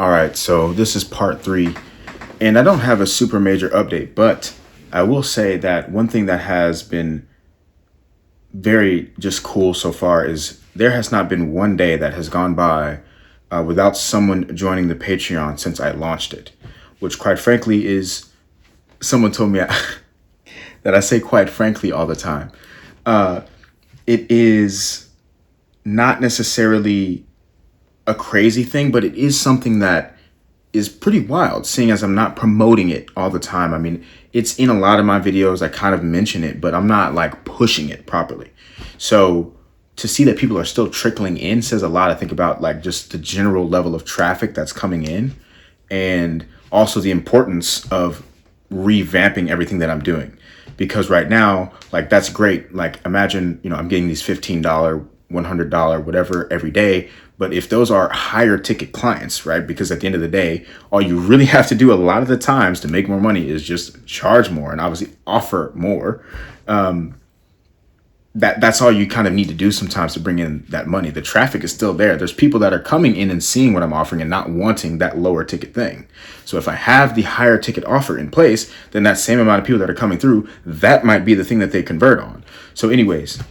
All right, so this is part three, and I don't have a super major update, but I will say that one thing that has been very just cool so far is there has not been one day that has gone by without someone joining the Patreon since I launched it, which quite frankly is someone told me that I say quite frankly all the time. It is not necessarily a crazy thing, but it is something that is pretty wild, seeing as I'm not promoting it all the time. I mean, it's in a lot of my videos. I kind of mention it, but I'm not like pushing it properly. So to see that people are still trickling in says a lot. I think about like just the general level of traffic that's coming in, and also the importance of revamping everything that I'm doing. Because right now, like that's great. Like imagine, I'm getting these $15, $100, whatever every day. But if those are higher ticket clients, right? Because at the end of the day, all you really have to do a lot of the times to make more money is just charge more and obviously offer more. That's all you kind of need to do sometimes to bring in that money. The traffic is still there. There's people that are coming in and seeing what I'm offering and not wanting that lower ticket thing. So if I have the higher ticket offer in place, then that same amount of people that are coming through, that might be the thing that they convert on. So anyways,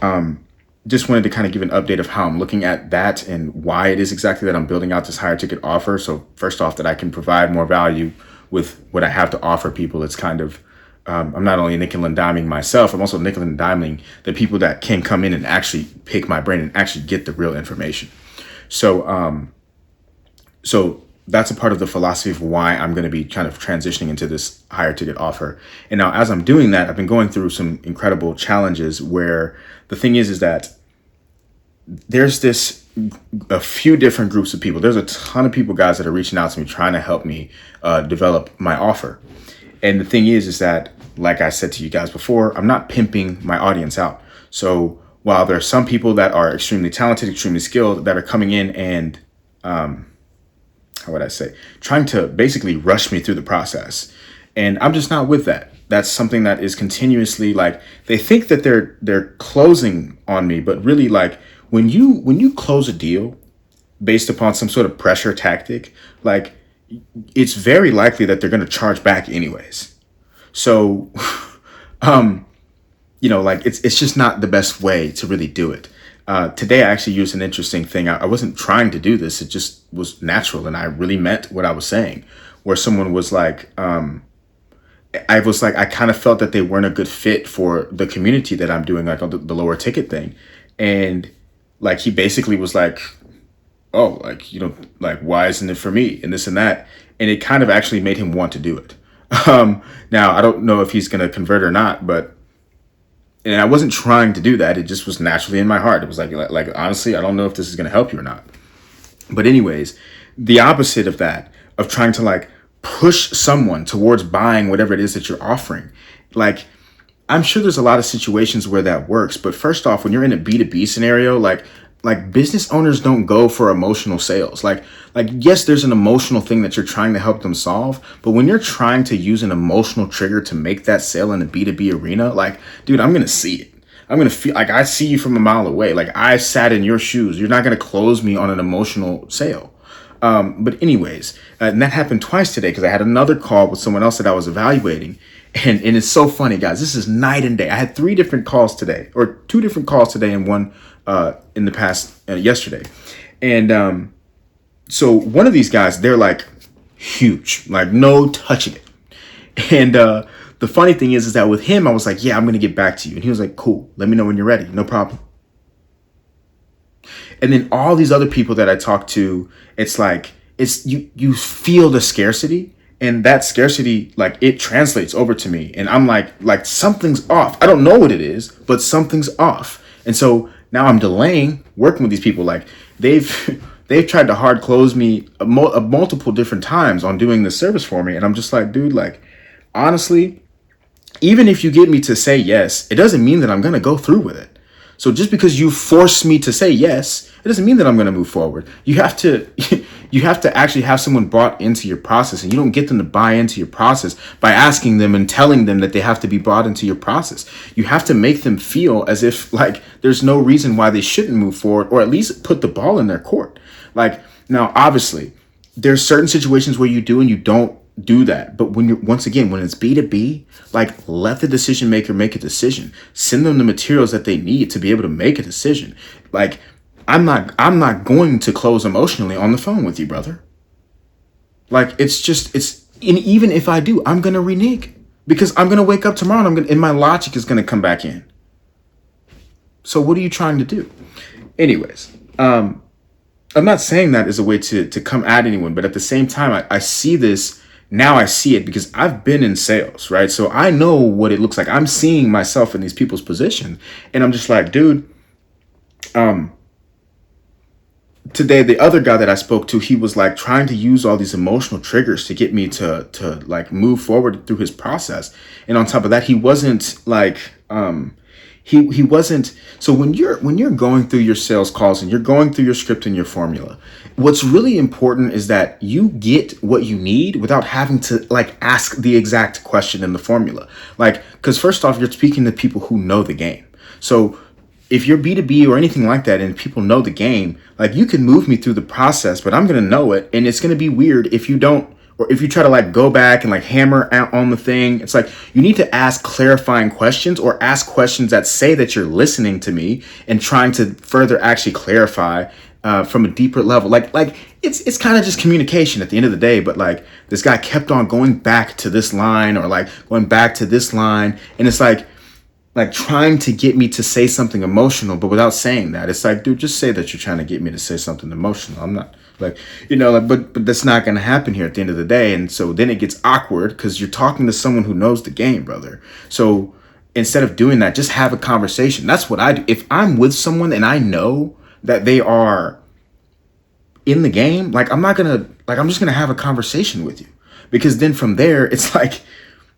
just wanted to kind of give an update of how I'm looking at that and why it is exactly that I'm building out this higher ticket offer. So first off, that I can provide more value with what I have to offer people. It's kind of, I'm not only nickel and diming myself, I'm also nickel and diming the people that can come in and actually pick my brain and actually get the real information. So, so that's a part of the philosophy of why I'm going to be kind of transitioning into this higher ticket offer. And now as I'm doing that, I've been going through some incredible challenges where the thing is that there's a few different groups of people. There's a ton of people, guys, that are reaching out to me, trying to help me develop my offer. And the thing is that, like I said to you guys before, I'm not pimping my audience out. So while there are some people that are extremely talented, extremely skilled, that are coming in and, how would I say, trying to basically rush me through the process. And I'm just not with that. That's something that is continuously like, they think that they're closing on me, but really like when you close a deal based upon some sort of pressure tactic, like it's very likely that they're going to charge back anyways. So, like it's just not the best way to really do it. Today, I actually used an interesting thing. I wasn't trying to do this. It just was natural. And I really meant what I was saying, where someone was like, I kind of felt that they weren't a good fit for the community that I'm doing, like on the lower ticket thing. And like, he basically was like, oh, like, like, why isn't it for me? And this and that. And it kind of actually made him want to do it. Now, I don't know if he's going to convert or not, and I wasn't trying to do that. It just was naturally in my heart. It was like, honestly, I don't know if this is going to help you or not. But anyways, the opposite of that, of trying to like push someone towards buying whatever it is that you're offering. Like, I'm sure there's a lot of situations where that works. But first off, when you're in a B2B scenario, like business owners don't go for emotional sales. Like, yes, there's an emotional thing that you're trying to help them solve. But when you're trying to use an emotional trigger to make that sale in the B2B arena, like, dude, I'm going to see it. I'm going to feel like I see you from a mile away. Like I sat in your shoes. You're not going to close me on an emotional sale. But anyways, and that happened twice today because I had another call with someone else that I was evaluating. And it's so funny, guys. This is night and day. I had 3 different calls today, or 2 different calls today and one in the past yesterday. And so one of these guys, they're like huge, like no touching it. And the funny thing is that with him, I was like, yeah, I'm going to get back to you. And he was like, cool, let me know when you're ready. No problem. And then all these other people that I talk to, it's like, you feel the scarcity, and that scarcity, like it translates over to me. And I'm like something's off. I don't know what it is, but something's off. And so now I'm delaying working with these people. Like they've tried to hard close me multiple different times on doing this service for me. And I'm just like, dude, like, honestly, even if you get me to say yes, it doesn't mean that I'm going to go through with it. So just because you force me to say yes, it doesn't mean that I'm going to move forward. You have to actually have someone brought into your process, and you don't get them to buy into your process by asking them and telling them that they have to be brought into your process. You have to make them feel as if like there's no reason why they shouldn't move forward, or at least put the ball in their court. Like now, obviously, there's certain situations where you do and you don't do that. But when you're, once again, when it's B2B, like, let the decision maker make a decision. Send them the materials that they need to be able to make a decision. Like, I'm not going to close emotionally on the phone with you, brother. Like, and even if I do, I'm gonna renege because I'm gonna wake up tomorrow and my logic is gonna come back in. So what are you trying to do? Anyways, I'm not saying that as a way to come at anyone, but at the same time, I see this now. I see it because I've been in sales, right? So I know what it looks like. I'm seeing myself in these people's position, and I'm just like, dude. Today, the other guy that I spoke to, he was like trying to use all these emotional triggers to get me to like move forward through his process. And on top of that, he wasn't like he wasn't. So when you're going through your sales calls and you're going through your script and your formula, what's really important is that you get what you need without having to like ask the exact question in the formula. Like, because first off, you're speaking to people who know the game. So if you're B2B or anything like that and people know the game, like, you can move me through the process, but I'm going to know it. And it's going to be weird if you don't, or if you try to like go back and like hammer out on the thing. It's like, you need to ask clarifying questions or ask questions that say that you're listening to me and trying to further actually clarify from a deeper level. Like it's kind of just communication at the end of the day. But like, this guy kept on going back to this line or like going back to this line. And it's like trying to get me to say something emotional, but without saying that. It's like, dude, just say that you're trying to get me to say something emotional. I'm not like, but that's not going to happen here at the end of the day. And so then it gets awkward because you're talking to someone who knows the game, brother. So instead of doing that, just have a conversation. That's what I do. If I'm with someone and I know that they are in the game, like, I'm just going to have a conversation with you, because then from there, it's like,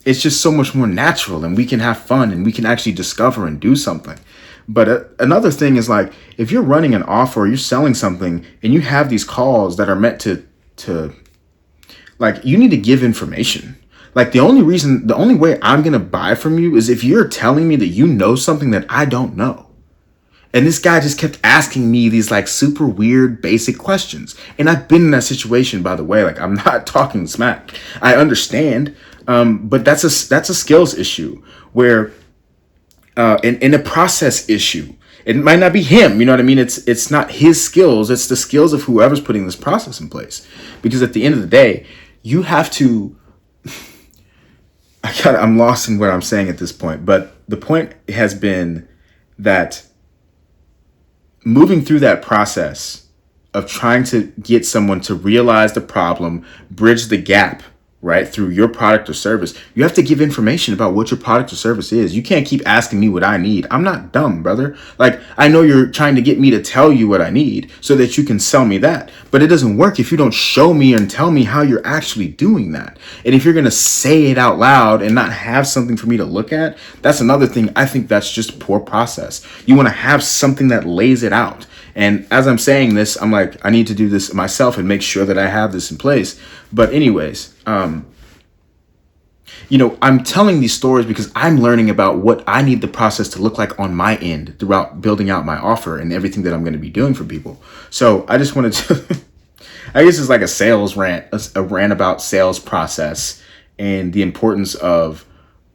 it's just so much more natural and we can have fun and we can actually discover and do something. But another thing is, like, if you're running an offer or you're selling something and you have these calls that are meant to like, you need to give information. Like, the only way I'm going to buy from you is if you're telling me that you know something that I don't know. And this guy just kept asking me these like super weird basic questions. And I've been in that situation, by the way. Like, I'm not talking smack. I understand. But that's a skills issue where, in a process issue, it might not be him. You know what I mean? It's not his skills. It's the skills of whoever's putting this process in place. Because at the end of the day, you have to, I'm lost in what I'm saying at this point. But the point has been that moving through that process of trying to get someone to realize the problem, bridge the gap, right, through your product or service, you have to give information about what your product or service is. You can't keep asking me what I need. I'm not dumb, brother. Like, I know you're trying to get me to tell you what I need so that you can sell me that. But it doesn't work if you don't show me and tell me how you're actually doing that. And if you're going to say it out loud and not have something for me to look at, that's another thing. I think that's just poor process. You want to have something that lays it out. And as I'm saying this, I'm like, I need to do this myself and make sure that I have this in place. But anyways, I'm telling these stories because I'm learning about what I need the process to look like on my end throughout building out my offer and everything that I'm going to be doing for people. So I just wanted to, I guess it's like a sales rant, a rant about sales process and the importance of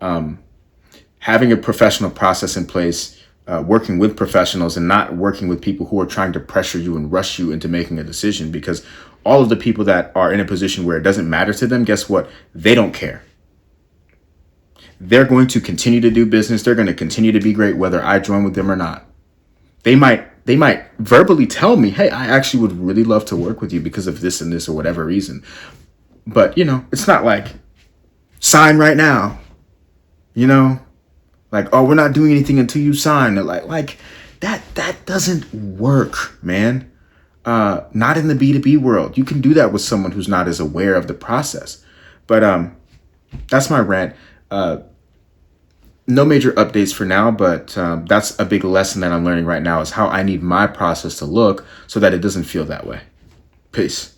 having a professional process in place. Working with professionals and not working with people who are trying to pressure you and rush you into making a decision, because all of the people that are in a position where it doesn't matter to them, guess what? They don't care. They're going to continue to do business. They're going to continue to be great, whether I join with them or not. They might verbally tell me, hey, I actually would really love to work with you because of this and this or whatever reason. But, it's not like sign right now, Like, oh, we're not doing anything until you sign. Like that doesn't work, man. Not in the B2B world. You can do that with someone who's not as aware of the process. But that's my rant. No major updates for now, but that's a big lesson that I'm learning right now is how I need my process to look so that it doesn't feel that way. Peace.